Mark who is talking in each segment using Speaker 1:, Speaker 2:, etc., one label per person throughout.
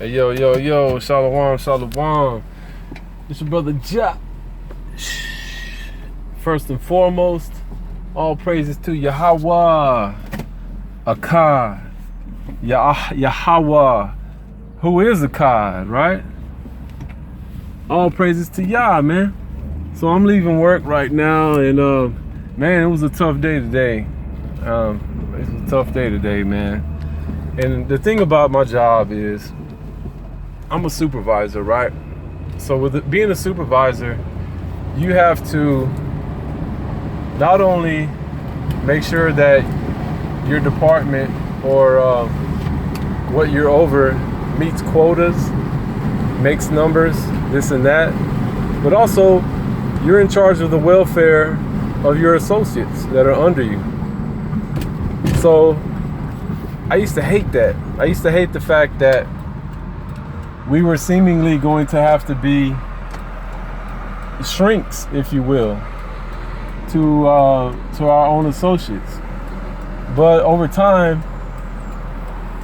Speaker 1: Hey, yo, Shalom, Shalom. It's your brother Ja. First and foremost, all praises to Yahweh, Akkad, Yahweh, who is Akkad, right? All praises to Yah, man. So I'm leaving work right now, and man, it was a tough day today. It was a tough day today, man. And the thing about my job is, I'm a supervisor, right? So with being a supervisor, you have to not only make sure that your department or what you're over meets quotas, makes numbers, this and that, but also you're in charge of the welfare of your associates that are under you. So I used to hate that. I used to hate the fact that we were seemingly going to have to be shrinks, if you will, to our own associates. But over time,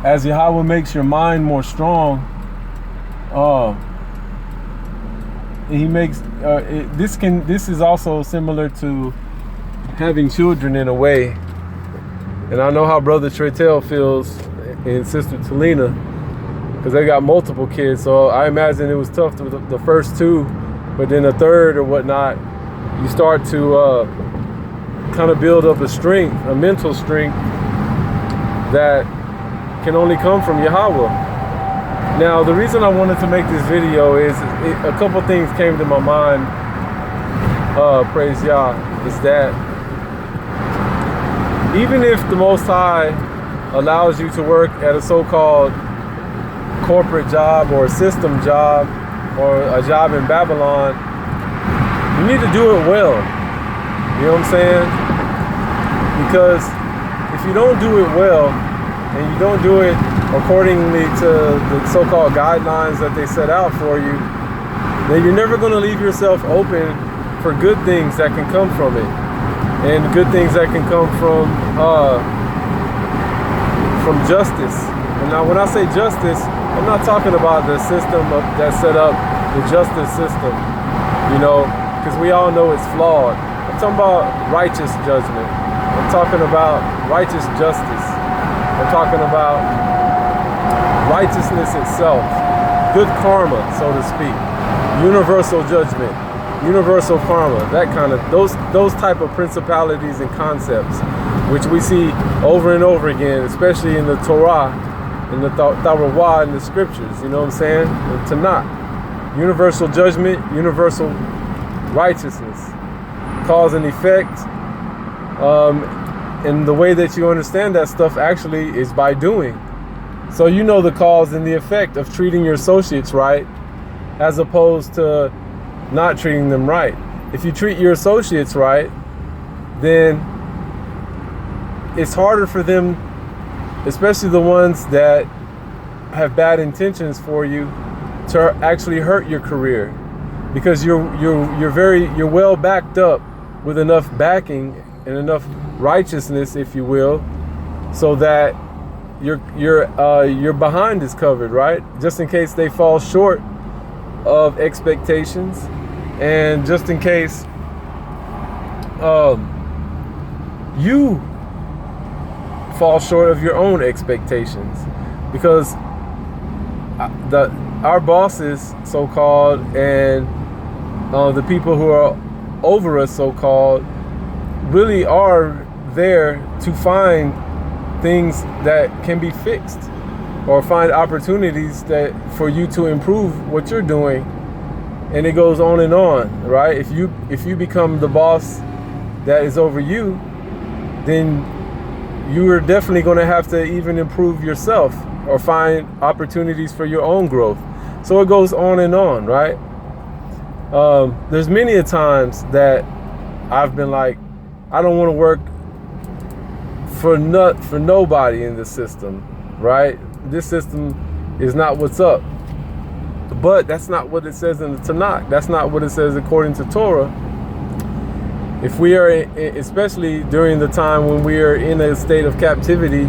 Speaker 1: as Yahweh makes your mind more strong, he makes this is also similar to having children in a way. And I know how Brother Tretel feels and Sister Talina, because they got multiple kids. So I imagine it was tough to the first two, but then the third or whatnot, you start to kind of build up a mental strength that can only come from Yahweh. Now, the reason I wanted to make this video is a couple things came to my mind, praise Yah, is that even if the Most High allows you to work at a so-called corporate job or a system job or a job in Babylon, you need to do it well. You know what I'm saying? Because if you don't do it well and you don't do it accordingly to the so-called guidelines that they set out for you, then you're never going to leave yourself open for good things that can come from it, and good things that can come from justice. And now, when I say justice, I'm not talking about the system that set up the justice system, you know, because we all know it's flawed. I'm talking about righteous judgment. I'm talking about righteous justice. I'm talking about righteousness itself, good karma, so to speak, universal judgment, universal karma, that kind of, those type of principalities and concepts, which we see over and over again, especially in the Torah, in the Tawrah, in the scriptures, you know what I'm saying? The Tanakh, universal judgment, universal righteousness, cause and effect, and the way that you understand that stuff actually is by doing. So you know the cause and the effect of treating your associates right, as opposed to not treating them right. If you treat your associates right, then it's harder for them, especially the ones that have bad intentions for you, to actually hurt your career, because you're well backed up with enough backing and enough righteousness, if you will, so that your behind is covered, right? Just in case they fall short of expectations, and just in case you fall short of your own expectations, because our bosses, so-called, and the people who are over us, so-called, really are there to find things that can be fixed, or find opportunities that for you to improve what you're doing. And it goes on and on, right? If you become the boss that is over you, then you are definitely going to have to even improve yourself or find opportunities for your own growth. So it goes on and on, right? There's many a times that I've been like, I don't want to work for nobody in this system, right? This system is not what's up. But that's not what it says in the Tanakh. That's not what it says according to Torah. If we are, especially during the time when we are in a state of captivity,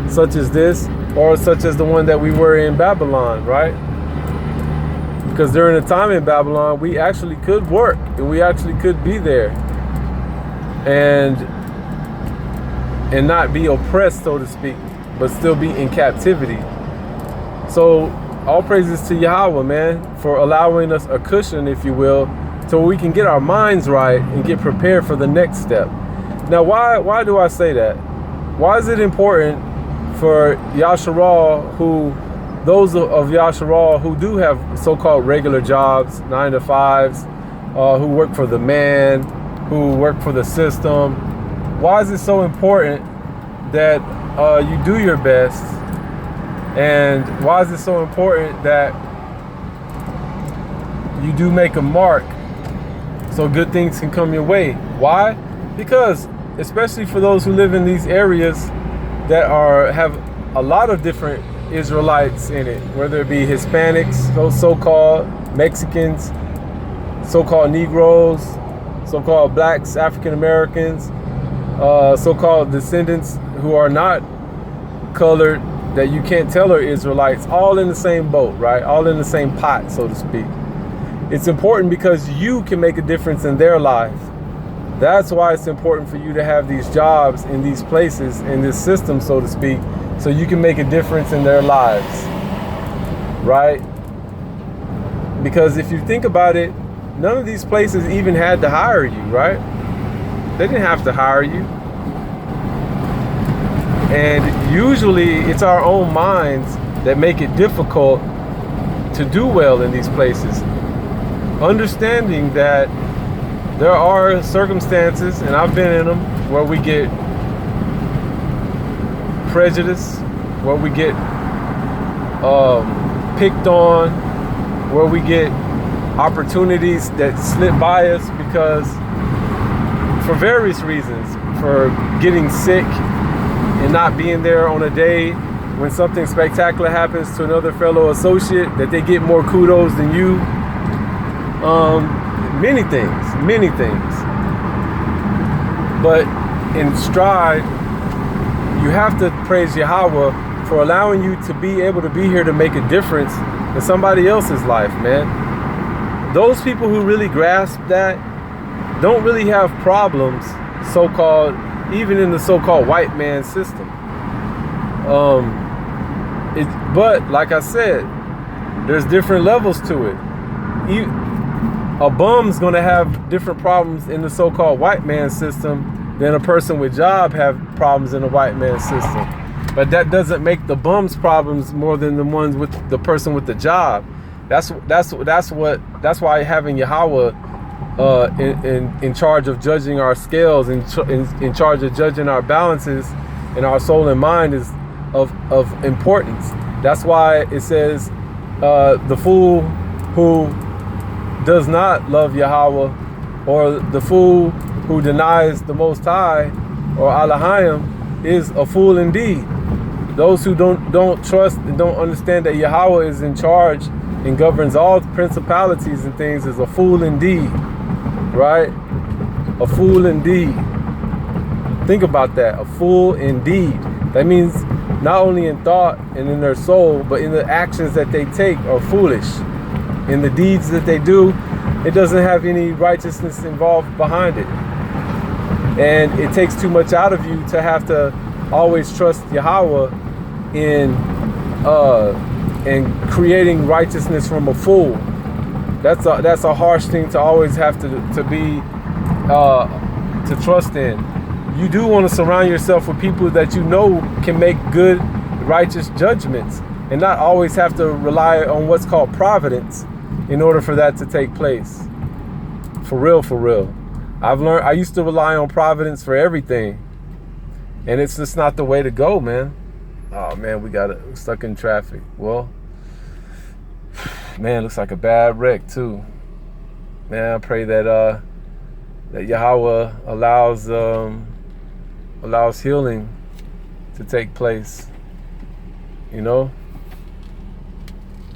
Speaker 1: such as this, or such as the one that we were in Babylon, right? Because during the time in Babylon, we actually could work and we actually could be there and not be oppressed, so to speak, but still be in captivity. So all praises to Yahweh, man, for allowing us a cushion, if you will, so we can get our minds right and get prepared for the next step. Now, why do I say that? Why is it important for those of Yasharal who do have so-called regular jobs, 9 to 5s, who work for the man, who work for the system? Why is it so important that you do your best? And why is it so important that you do make a mark so good things can come your way? Why? Because especially for those who live in these areas that have a lot of different Israelites in it, whether it be Hispanics, those so-called Mexicans, so-called Negroes, so-called blacks, African Americans, so-called descendants who are not colored, that you can't tell are Israelites, all in the same boat, right? All in the same pot, so to speak. It's important because you can make a difference in their lives. That's why it's important for you to have these jobs in these places, in this system, so to speak, so you can make a difference in their lives, right? Because if you think about it, none of these places even had to hire you, right? They didn't have to hire you. And usually it's our own minds that make it difficult to do well in these places. Understanding that there are circumstances, and I've been in them, where we get prejudice, where we get picked on, where we get opportunities that slip by us because, for various reasons, for getting sick and not being there on a day when something spectacular happens to another fellow associate, that they get more kudos than you. Many things. But in stride, you have to praise Yahweh for allowing you to be able to be here to make a difference in somebody else's life, man. Those people who really grasp that don't really have problems, so-called, even in the so-called white man system. But like I said, there's different levels to it. A bum's gonna have different problems in the so-called white man system than a person with job have problems in the white man system. But that doesn't make the bum's problems more than the ones with the person with the job. That's why having Yahweh in charge of judging our scales, in charge of judging our balances and our soul and mind is of importance. That's why it says the fool who does not love Yahweh, or the fool who denies the Most High, or Alahayam, is a fool indeed. Those who don't trust and don't understand that Yahweh is in charge and governs all principalities and things is a fool indeed, right? A fool indeed. Think about that, a fool indeed. That means not only in thought and in their soul, but in the actions that they take are foolish. In the deeds that they do, it doesn't have any righteousness involved behind it. And it takes too much out of you to have to always trust Yahweh in creating righteousness from a fool. That's a harsh thing to always have to trust in. You do want to surround yourself with people that you know can make good, righteous judgments, and not always have to rely on what's called providence in order for that to take place. For real. I used to rely on providence for everything, and it's just not the way to go, man. Oh man, we got stuck in traffic. Well, man, looks like a bad wreck too. Man, I pray that Yahweh allows healing to take place, you know,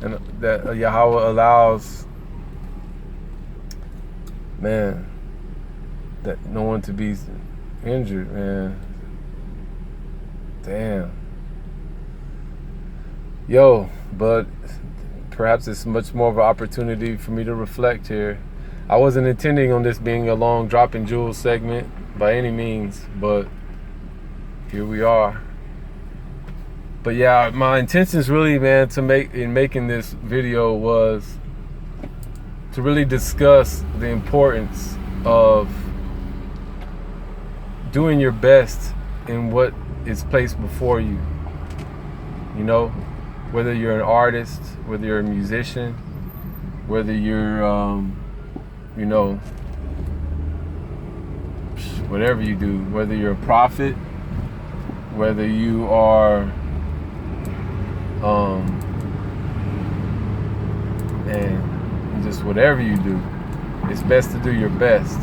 Speaker 1: and that Yahweh allows, man, that no one to be injured, man. Damn. Yo, but perhaps it's much more of an opportunity for me to reflect here. I wasn't intending on this being a long Droppin Jewels segment by any means, but here we are. But yeah, my intentions really, man, in making this video was to really discuss the importance of doing your best in what is placed before you. You know, whether you're an artist, whether you're a musician, whether you're, you know, whatever you do, whether you're a prophet, whether you are, and just whatever you do, it's best to do your best.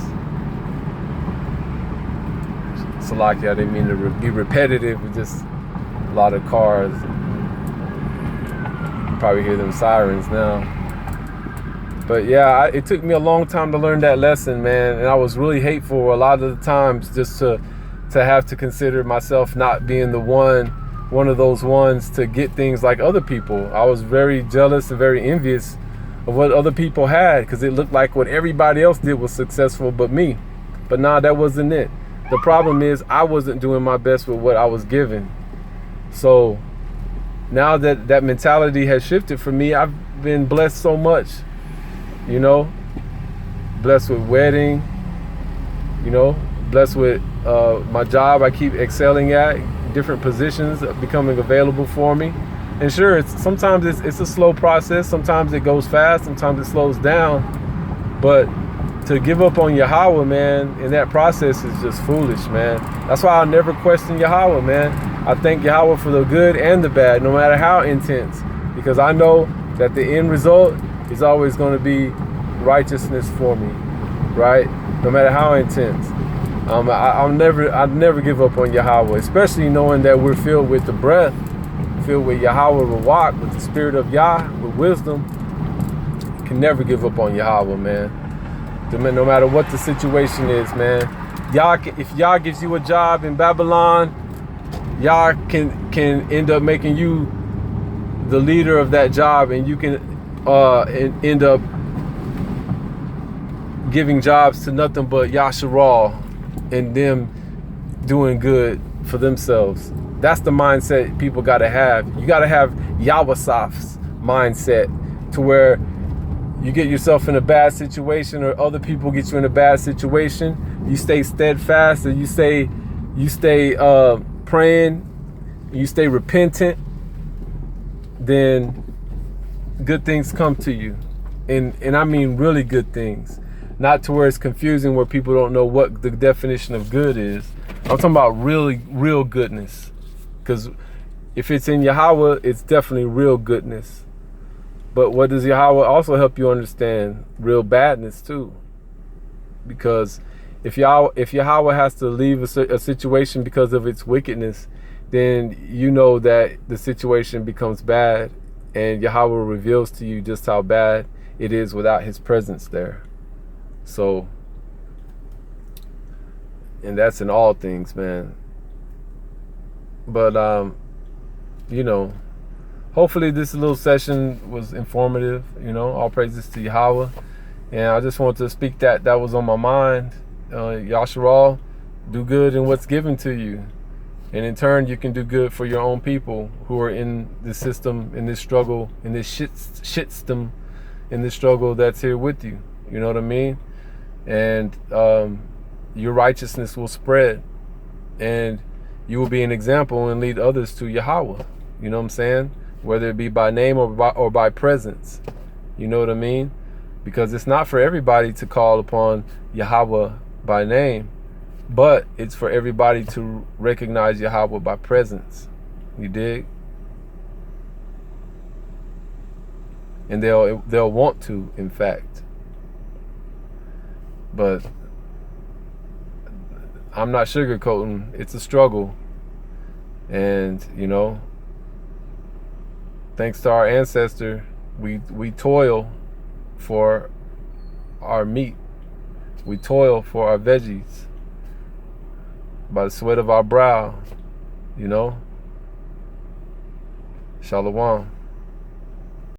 Speaker 1: Salakia, I didn't mean to be repetitive with just a lot of cars. You probably hear them sirens now. But yeah, it took me a long time to learn that lesson, man. And I was really hateful a lot of the times just to have to consider myself not being the one of those ones to get things like other people. I was very jealous and very envious of what other people had because it looked like what everybody else did was successful but me. But nah, that wasn't it. The problem is I wasn't doing my best with what I was given. So now that mentality has shifted for me, I've been blessed so much, you know, blessed with wedding, you know, blessed with my job I keep excelling at, different positions becoming available for me. And sure, sometimes it's a slow process, sometimes it goes fast, sometimes it slows down, but to give up on Yahweh, man, in that process is just foolish, man. That's why I'll never question Yahweh, man. I thank Yahweh for the good and the bad, no matter how intense, because I know that the end result is always going to be righteousness for me, right? No matter how intense. I'll never give up on Yahweh, especially knowing that we're filled with the breath, filled with Yahweh Rawak, with the spirit of Yah, with wisdom. Can never give up on Yahweh, man. No matter what the situation is, man. If Yah gives you a job in Babylon, Yah can end up making you the leader of that job, and you can end up giving jobs to nothing but Yasharal and them doing good for themselves. That's the mindset people got to have. You got to have Yawasaf's mindset, to where you get yourself in a bad situation or other people get you in a bad situation, you stay steadfast, and you stay praying, you stay repentant, then good things come to you. And I mean really good things. Not to where it's confusing, where people don't know what the definition of good is. I'm talking about really real goodness. Because if it's in Yahweh, it's definitely real goodness. But what does Yahweh also help you understand? Real badness too. Because if Yahweh has to leave a situation because of its wickedness, then you know that the situation becomes bad, and Yahweh reveals to you just how bad it is without his presence there. So, and that's in all things, man. But you know, hopefully this little session was informative. You know, all praises to Yahweh. And I just want to speak that was on my mind. Yasharal, do good in what's given to you. And in turn, you can do good for your own people who are in this system, in this struggle, in this shitstem, in this struggle that's here with you. You know what I mean? And your righteousness will spread. And you will be an example and lead others to Yahweh. You know what I'm saying? Whether it be by name or by presence. You know what I mean? Because it's not for everybody to call upon Yahweh by name, but it's for everybody to recognize Yahweh by presence. You dig? And they'll want to, in fact. But I'm not sugarcoating. It's a struggle. And, you know, thanks to our ancestor, we toil for our meat. We toil for our veggies by the sweat of our brow, you know. Shalom.